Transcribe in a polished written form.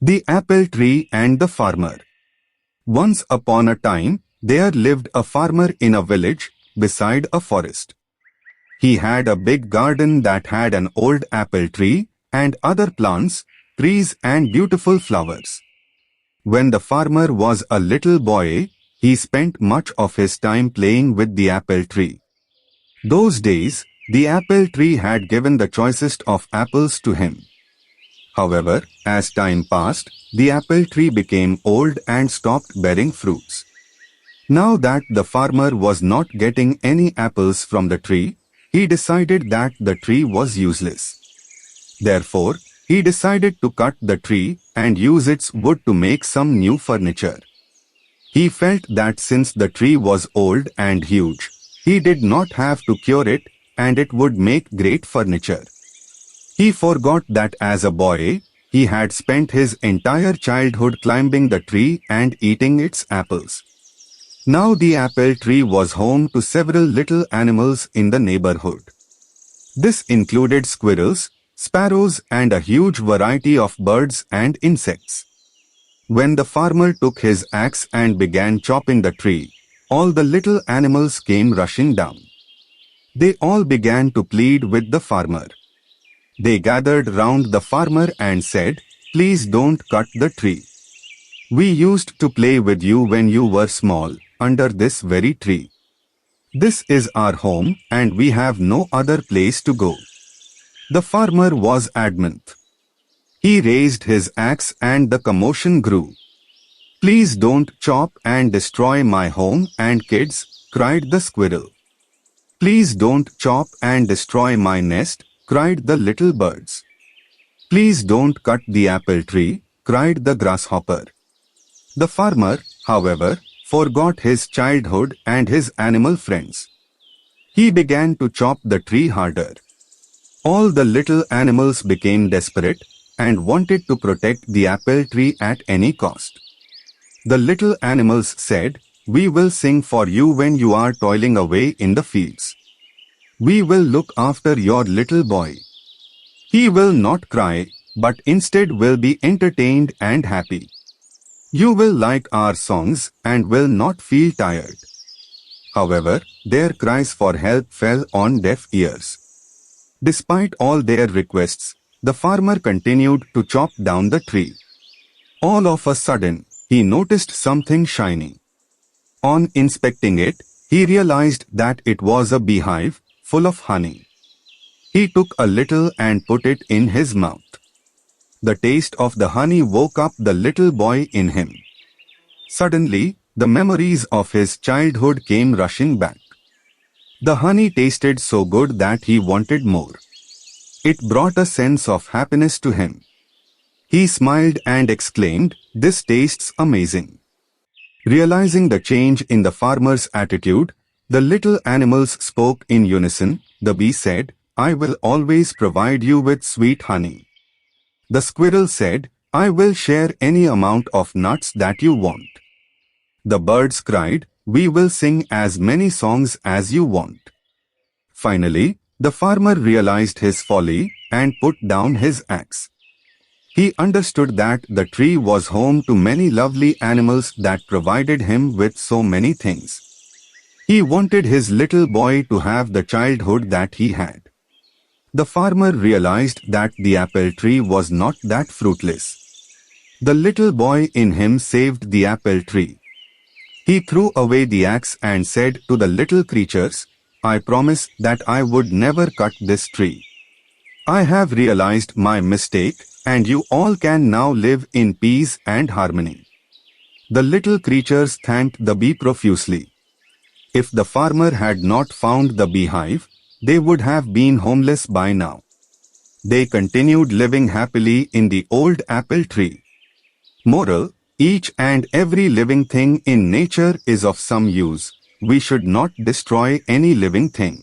The Apple Tree and the Farmer. Once upon a time, there lived a farmer in a village beside a forest. He had a big garden that had an old apple tree and other plants, trees and beautiful flowers. When the farmer was a little boy, he spent much of his time playing with the apple tree. Those days, the apple tree had given the choicest of apples to him. However, as time passed, the apple tree became old and stopped bearing fruits. Now that the farmer was not getting any apples from the tree, he decided that the tree was useless. Therefore, he decided to cut the tree and use its wood to make some new furniture. He felt that since the tree was old and huge, he did not have to cure it and it would make great furniture. He forgot that as a boy, he had spent his entire childhood climbing the tree and eating its apples. Now the apple tree was home to several little animals in the neighborhood. This included squirrels, sparrows and a huge variety of birds and insects. When the farmer took his axe and began chopping the tree, all the little animals came rushing down. They all began to plead with the farmer. They gathered round the farmer and said, "Please don't cut the tree. We used to play with you when you were small, under this very tree. This is our home and we have no other place to go." The farmer was adamant. He raised his axe and the commotion grew. "Please don't chop and destroy my home and kids," cried the squirrel. "Please don't chop and destroy my nest," cried the little birds. "Please don't cut the apple tree," cried the grasshopper. The farmer, however, forgot his childhood and his animal friends. He began to chop the tree harder. All the little animals became desperate and wanted to protect the apple tree at any cost. The little animals said, "We will sing for you when you are toiling away in the fields. We will look after your little boy. He will not cry, but instead will be entertained and happy. You will like our songs and will not feel tired." However, their cries for help fell on deaf ears. Despite all their requests, the farmer continued to chop down the tree. All of a sudden, he noticed something shiny. On inspecting it, he realized that it was a beehive full of honey. He took a little and put it in his mouth. The taste of the honey woke up the little boy in him. Suddenly, the memories of his childhood came rushing back. The honey tasted so good that he wanted more. It brought a sense of happiness to him. He smiled and exclaimed, "This tastes amazing." Realizing the change in the farmer's attitude, the little animals spoke in unison. The bee said, "I will always provide you with sweet honey." The squirrel said, "I will share any amount of nuts that you want." The birds cried, "We will sing as many songs as you want." Finally, the farmer realized his folly and put down his axe. He understood that the tree was home to many lovely animals that provided him with so many things. He wanted his little boy to have the childhood that he had. The farmer realized that the apple tree was not that fruitless. The little boy in him saved the apple tree. He threw away the axe and said to the little creatures, "I promise that I would never cut this tree. I have realized my mistake and you all can now live in peace and harmony." The little creatures thanked the bee profusely. If the farmer had not found the beehive, they would have been homeless by now. They continued living happily in the old apple tree. Moral: each and every living thing in nature is of some use. We should not destroy any living thing.